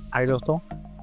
हाय दोस्तों,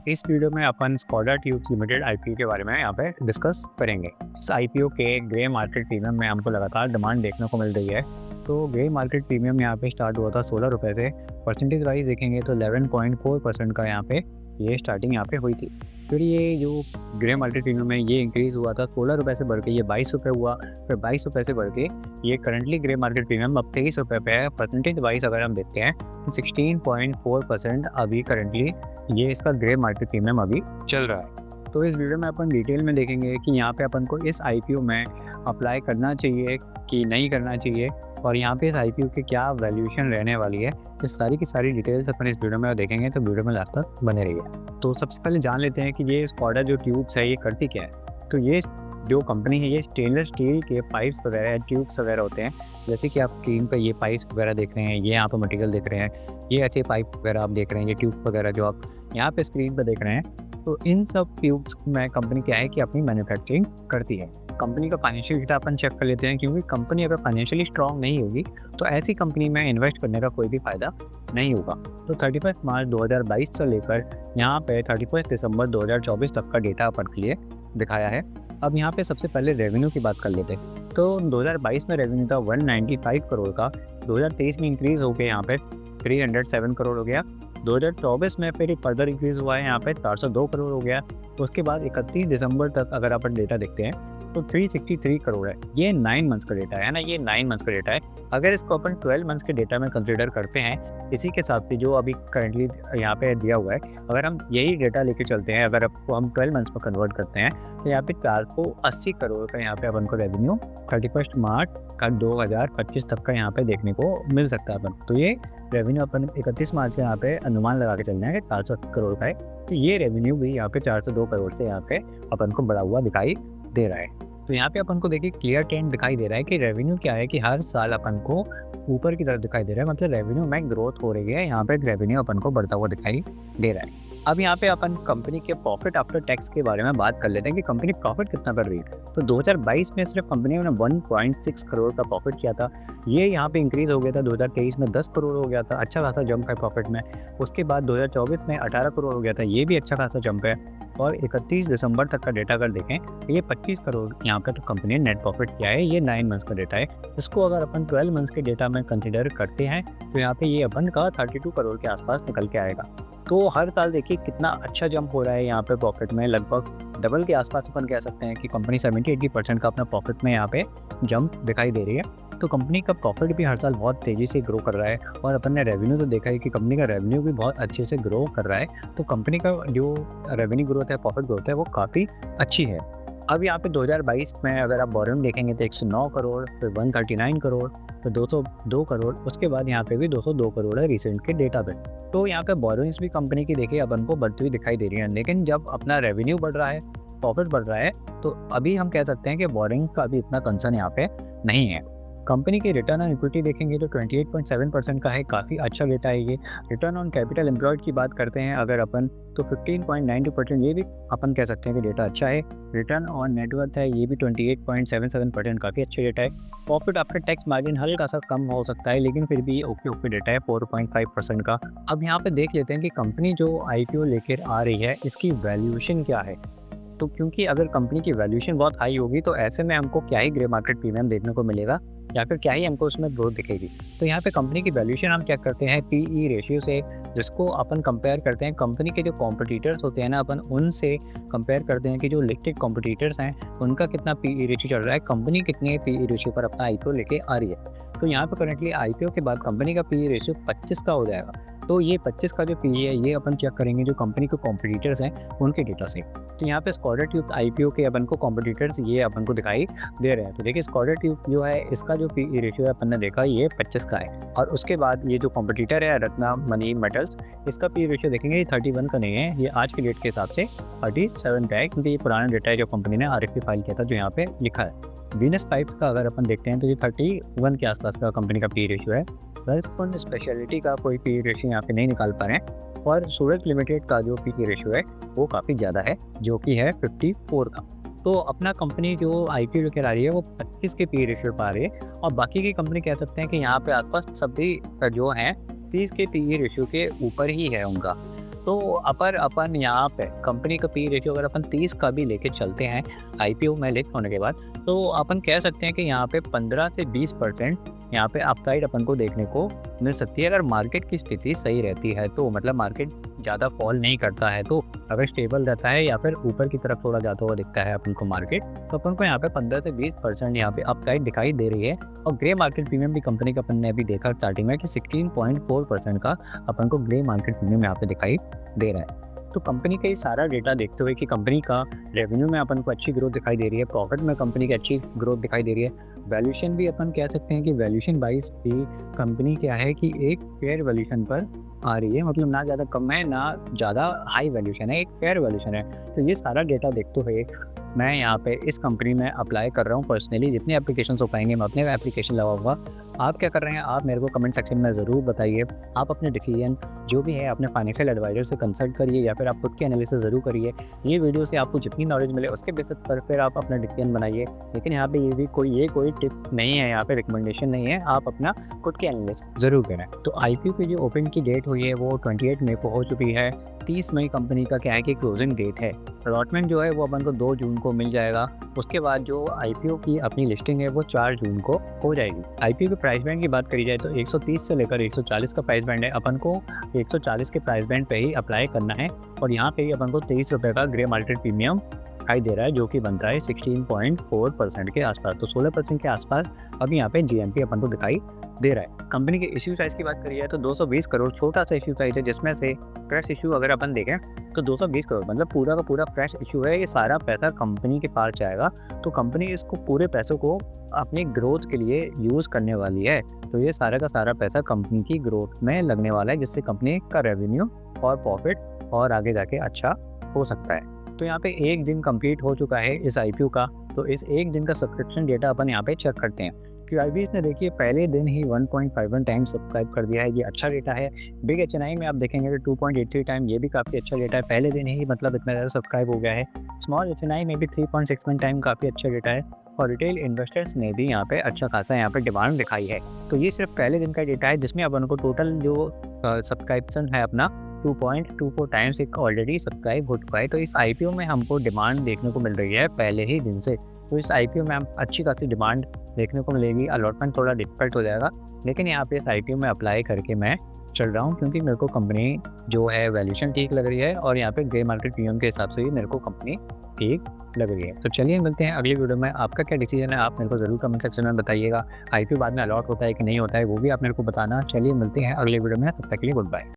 इस वीडियो में अपन स्कॉडा ट्यूब्स लिमिटेड आईपीओ के बारे में यहाँ पे डिस्कस करेंगे। इस आईपीओ के ग्रे मार्केट प्रीमियम में हमको लगातार डिमांड देखने को मिल रही है। तो ग्रे मार्केट प्रीमियम यहाँ पे स्टार्ट हुआ था 16 रुपये से। परसेंटेज वाइज देखेंगे तो 11.4% का यहाँ पे ये स्टार्टिंग यहाँ पे हुई थी। फिर ये जो ग्रे मार्केट प्रीमियम है ये इंक्रीज़ हुआ था 16 रुपये से बढ़ के ये 22 रुपये हुआ। फिर 22 रुपये से बढ़ के ये करंटली ग्रे मार्केट प्रीमियम अब 23 रुपये पे है। परसेंटेज वाइज अगर हम देखते हैं 16.4% अभी करंटली ये इसका ग्रे मार्केट प्रीमियम अभी चल रहा है। तो इस वीडियो में अपन डिटेल में देखेंगे कि यहाँ पे अपन को इस आईपीओ में अप्लाई करना चाहिए कि नहीं करना चाहिए और यहाँ पे इस आईपीओ की क्या वैल्यूएशन रहने वाली है। ये सारी की सारी डिटेल्स अपन इस वीडियो में देखेंगे, तो वीडियो में लास्ट तक बने रहिए। तो सबसे पहले जान लेते हैं कि ये स्कॉडा जो ट्यूब्स है ये करती क्या है। तो ये जो कंपनी है ये स्टेनलेस स्टील के पाइप्स वगैरह या ट्यूब्स वगैरह होते हैं। जैसे कि आप स्क्रीन पर ये पाइप्स वगैरह देख रहे हैं, ये यहाँ पर मटेरियल देख रहे हैं, ये अच्छे पाइप वगैरह आप देख रहे हैं, ये ट्यूब वगैरह जो आप यहाँ पे स्क्रीन पर देख रहे हैं। तो इन सब ट्यूब्स में कंपनी क्या है कि अपनी मैन्युफैक्चरिंग करती है। कंपनी का फाइनेंशियल डेटा अपन चेक कर लेते हैं, क्योंकि कंपनी अगर फाइनेंशियली स्ट्रांग नहीं होगी तो ऐसी कंपनी में इन्वेस्ट करने का कोई भी फ़ायदा नहीं होगा। तो 31 मार्च 2022 से लेकर यहाँ पे 31 दिसंबर 2024 तक का डेटा अपन के लिए दिखाया है। अब यहाँ पे सबसे पहले रेवेन्यू की बात कर लेते हैं। तो 2022 में रेवेन्यू था 195 करोड़ का, 2023 में इंक्रीज़ हो गया यहाँ पे 307 करोड़ हो गया। 2024 में फिर फर्दर इंक्रीज़ हुआ है, यहाँ पे 402 करोड़ हो गया। उसके बाद 31 दिसंबर तक अगर अपन डेटा देखते हैं तो 363 करोड़ है। ये 9 मंथ्स का डेटा है ना, ये 9 मंथ्स का डेटा है। अगर इसको अपन 12 मंथ्स के डेटा में कंसिडर करते हैं, इसी के साथ भी जो अभी करंटली यहाँ पे दिया हुआ है, अगर हम यही डेटा लेके चलते हैं, अगर आपको हम 12 मंथ्स में कन्वर्ट करते हैं तो यहाँ पे 480 करोड़ का यहाँ पे अपन को रेवेन्यू 31 मार्च का 2025 तक का यहाँ पे देखने को मिल सकता है अपन। तो ये रेवेन्यू अपन 31 मार्च का यहाँ पे अनुमान लगा के चलना है कि 400 करोड़ का है। तो ये रेवेन्यू भी यहाँ पे 402 करोड़ से यहाँ पे अपन को बढ़ा हुआ दिखाई दे रहा है। तो यहाँ पे अपन को देखिए क्लियर ट्रेंड दिखाई दे रहा है कि रेवेन्यू क्या है कि हर साल अपन को ऊपर की तरफ दिखाई दे रहा है, मतलब रेवेन्यू में ग्रोथ हो रही है। यहाँ पे रेवेन्यू अपन को बढ़ता हुआ दिखाई दे रहा है। अब यहाँ पे अपन कंपनी के प्रॉफिट आफ्टर टैक्स के बारे में बात कर लेते हैं कि कंपनी प्रॉफिट कितना कर रही है। तो 2022 में सिर्फ कंपनी ने 1.6 करोड़ का प्रॉफिट किया था। ये यहाँ पे इंक्रीज़ हो गया था, 2023 में 10 करोड़ हो गया था, अच्छा खासा जंप है प्रॉफिट में। उसके बाद 2024 में 18 करोड़ हो गया था, ये भी अच्छा खासा जंप है। और 31 दिसंबर तक का डेटा अगर देखें तो ये 25 करोड़ यहाँ पे तो कंपनी ने नेट प्रॉफिट किया है। ये 9 मंथ्स का डेटा है। इसको अगर अपन 12 मंथ्स के डेटा में कंसिडर करते हैं तो यहाँ पे ये अपन का 32 करोड़ के आसपास निकल के आएगा। तो हर साल देखिए कितना अच्छा जंप हो रहा है यहाँ पे प्रॉफिट में, लगभग डबल के आसपास अपन कह सकते हैं कि कंपनी 70-80% का अपना प्रॉफिट में यहाँ पे जंप दिखाई दे रही है। तो कंपनी का प्रॉफिट भी हर साल बहुत तेज़ी से ग्रो कर रहा है। और अपन ने रेवेन्यू तो देखा है कि कंपनी का रेवेन्यू भी बहुत अच्छे से ग्रो कर रहा है। तो कंपनी का जो रेवेन्यू ग्रोथ है, प्रॉफिट ग्रोथ है, वो काफ़ी अच्छी है। अब यहाँ पे 2022 में अगर आप बोरोइंग देखेंगे तो 109 करोड़, फिर 139 करोड़, फिर 202 करोड़, उसके बाद यहाँ पे भी 202 करोड़ है रिसेंट के डेटा पे। तो यहाँ पे बोरोइंग्स भी कंपनी की देखिए अपन को बढ़ती हुई दिखाई दे रही है। लेकिन जब अपना रेवेन्यू बढ़ रहा है, प्रॉफिट बढ़ रहा है, तो अभी हम कह सकते हैं कि बोरोइंग्स का अभी इतना कंसर्न यहाँ पे नहीं है। कंपनी की रिटर्न ऑन इक्विटी देखेंगे तो 28.7% का है, काफ़ी अच्छा डेटा है ये। रिटर्न ऑन कैपिटल एम्प्लॉयड की बात करते हैं अगर अपन तो 15.92%, ये भी अपन कह सकते हैं कि डेटा अच्छा है। रिटर्न ऑन नेटवर्थ है, ये भी 28.77%, काफ़ी अच्छा डेटा है। प्रॉफिट आफ्टर टैक्स मार्जिन हल्का सा कम हो सकता है, लेकिन फिर भी ओके डेटा है 4.5% का। अब यहाँ पे देख लेते हैं कि कंपनी जो आईपीओ लेकर आ रही है इसकी वैल्यूएशन क्या है। तो क्योंकि अगर कंपनी की वैल्यूएशन बहुत हाई होगी तो ऐसे में हमको क्या ही ग्रे मार्केट प्रीमियम देखने को मिलेगा या फिर क्या ही हमको उसमें ग्रोथ दिखेगी। तो यहाँ पे कंपनी की वैल्यूएशन हम चेक करते हैं पीई रेशियो से, जिसको अपन कंपेयर करते हैं कंपनी के जो कॉम्पिटिटर्स होते हैं ना, अपन उनसे कंपेयर करते हैं कि जो लिस्टेड कॉम्पिटिटर्स हैं उनका कितना पीई रेशियो चल रहा है, कंपनी कितने पीई रेशियो पर अपना आईपीओ लेके आ रही है। तो यहाँ पे करंटली आईपीओ के बाद कंपनी का पीई रेशियो 25 का हो जाएगा। तो ये 25 का जो पीई है ये अपन चेक करेंगे जो कंपनी के कॉम्पिटिटर्स हैं उनके डेटा से। तो यहाँ पे स्कॉडा ट्यूब आईपीओ के अपन को कॉम्पिटिटर्स ये अपन को दिखाई दे रहे हैं। तो देखिए स्कॉडा ट्यूब जो है इसका जो पीई रेशियो है अपन ने देखा ये 25 का है। और उसके बाद ये जो कॉम्पिटिटर है रत्ना मनी मेटल्स, इसका पीई रेशियो देखेंगे ये 31 का नहीं है, ये आज के डेट के हिसाब से 37 का है, क्योंकि ये पुराना डेटा है जो कंपनी ने आरएफपी फाइल किया था जो यहाँ पे लिखा है। वीनस पाइप्स का अगर अपन देखते हैं तो ये 31 के आसपास का कंपनी का पी रेशियो है। वेल्सपुन स्पेशलिटी का कोई पी रेशियो यहाँ पे नहीं निकाल पा रहे हैं। और सूरज लिमिटेड का जो पी रेशियो है वो काफ़ी ज़्यादा है, जो कि है 54 का। तो अपना कंपनी जो आईपीओ लेकर आ रही है वो 25 के पी रेशियो पर आ रही है। और बाकी की कंपनी कह सकते हैं कि यहाँ पे आसपास सभी जो हैं 30 के पी रेशियो के ऊपर ही है उनका। तो अपन यहाँ पे कंपनी का पी रेशियो अगर अपन 30 का भी लेके चलते हैं आईपीओ में लिस्ट होने के बाद, तो अपन कह सकते हैं कि यहाँ पे 15 से 20% यहाँ पे अपसाइड अपन को देखने को मिल सकती है अगर मार्केट की स्थिति सही रहती है। तो मतलब मार्केट ज़्यादा फॉल नहीं करता है, तो अगर स्टेबल रहता है या फिर ऊपर की तरफ थोड़ा जाता हुआ दिखता है अपन को मार्केट, तो अपन को यहाँ पे 15 से 20% यहाँ पे अपसाइड दिखाई दे रही है। और ग्रे मार्केट प्रीमियम भी कंपनी का अपन ने अभी देखा स्टार्टिंग में कि 16.4% का अपन को ग्रे मार्केट प्रीमियम यहाँ पे दिखाई दे रहा है। तो कंपनी का ये सारा डेटा देखते हुए कि कंपनी का रेवेन्यू में अपन को अच्छी ग्रोथ दिखाई दे रही है, प्रॉफिट में कंपनी की अच्छी ग्रोथ दिखाई दे रही है, वैल्यूएशन भी अपन कह सकते हैं कि वैल्यूएशन वाइज भी कंपनी क्या है कि एक फेयर वैल्यूएशन पर आ रही है, मतलब ना ज़्यादा कम है ना ज़्यादा हाई वैल्यूएशन है, एक फेयर वैल्यूएशन है। तो ये सारा डेटा देखते हुए मैं यहाँ पे इस कंपनी में अप्लाई कर रहा हूँ पर्सनली। जितने एप्लीकेशन हो पाएंगे मैं अपने एप्लीकेशन लगाऊंगा। आप क्या कर रहे हैं आप मेरे को कमेंट सेक्शन में ज़रूर बताइए। आप अपने डिसीजन जो भी है अपने फाइनेंशियल एडवाइजर से कंसल्ट करिए या फिर आप खुद की एनालिसिस ज़रूर करिए। ये वीडियो से आपको जितनी नॉलेज मिले उसके बेसिस पर फिर आप अपना डिसीजन बनाइए। लेकिन यहाँ पे ये कोई टिप नहीं है, यहाँ पे रिकमेंडेशन नहीं है, आप अपना खुद की एनालिसिस ज़रूर करें। तो आईपीओ की जो ओपन की डेट हुई है वो 28 मई को हो चुकी है। 30 मई कंपनी का क्या है कि क्लोजिंग डेट है। अलॉटमेंट जो है वो अपन को 2 जून को मिल जाएगा। उसके बाद जो आईपीओ की अपनी लिस्टिंग है वो 4 जून को हो जाएगी। आईपीओ के प्राइस बैंड की बात करी जाए तो 130 से लेकर 140 का प्राइस बैंड है। अपन को 140 के प्राइस बैंड पे ही अप्लाई करना है और यहाँ पे ही अपन को 23 रुपये का ग्रे मार्केट प्रीमियम दिखाई दे रहा है, जो कि बनता है 16.4% के आसपास। तो 16% के आसपास अभी यहाँ पे जीएमपी अपन को दिखाई दे रहा है। कंपनी के इश्यू साइज़ की बात करिए तो 220 करोड़ छोटा सा इश्यू साइज है, जिसमें से फ्रेश इश्यू अगर अपन देखें तो 220 करोड़ मतलब पूरा का पूरा फ्रेश इश्यू है। ये सारा पैसा कंपनी के पास जाएगा, तो कंपनी इसको पूरे पैसों को अपनी ग्रोथ के लिए यूज़ करने वाली है। तो ये सारा का सारा पैसा कंपनी की ग्रोथ में लगने वाला है, जिससे कंपनी का रेवेन्यू और प्रॉफिट और आगे जाके अच्छा हो सकता है। तो यहाँ पे 1 दिन कंप्लीट हो चुका है इस आईपीओ का। तो इस 1 दिन का सब्सक्रिप्शन डेटा अपन यहाँ पे चेक करते हैं। क्यूआईबी ने देखिए पहले दिन ही 1.51 टाइम सब्सक्राइब कर दिया है, ये अच्छा डेटा है। बिग एचएनआई में आप देखेंगे तो 2.83 टाइम, ये भी काफ़ी अच्छा डेटा है। पहले दिन ही मतलब इतना ज़्यादा सब्सक्राइब हो गया है। स्मॉल एचएनआई में भी 3.61 टाइम काफ़ी अच्छा डेटा है। और रिटेल इन्वेस्टर्स ने भी यहाँ पे अच्छा खासा यहाँ पे डिमांड दिखाई है। तो ये सिर्फ पहले दिन का डेटा है, जिसमें अपन को टोटल जो सब्सक्रिप्शन है अपना 2.24 टाइम्स एक ऑलरेडी सब्सक्राइब हो चुका है। तो इस आईपीओ में हमको डिमांड देखने को मिल रही है पहले ही दिन से। तो इस आईपीओ में हम अच्छी खासी डिमांड देखने को मिलेगी। अलॉटमेंट थोड़ा डिफिकल्ट हो जाएगा, लेकिन यहाँ पे इस आईपीओ में अप्लाई करके मैं चल रहा हूँ, क्योंकि मेरे को कंपनी जो है वैल्यूएशन ठीक लग रही है और यहाँ पे ग्रे मार्केट प्रीमियम के हिसाब से भी मेरे को कंपनी ठीक लग रही है। तो चलिए मिलते हैं अगली वीडियो में। आपका क्या डिसीजन है आप मेरे को ज़रूर कमेंट सेक्शन में बताइएगा। आईपीओ बाद में अलॉट होता है कि नहीं होता है वो भी आप मेरे को बताना। चलिए मिलते हैं अगले वीडियो में, तब तक के लिए गुड बाय।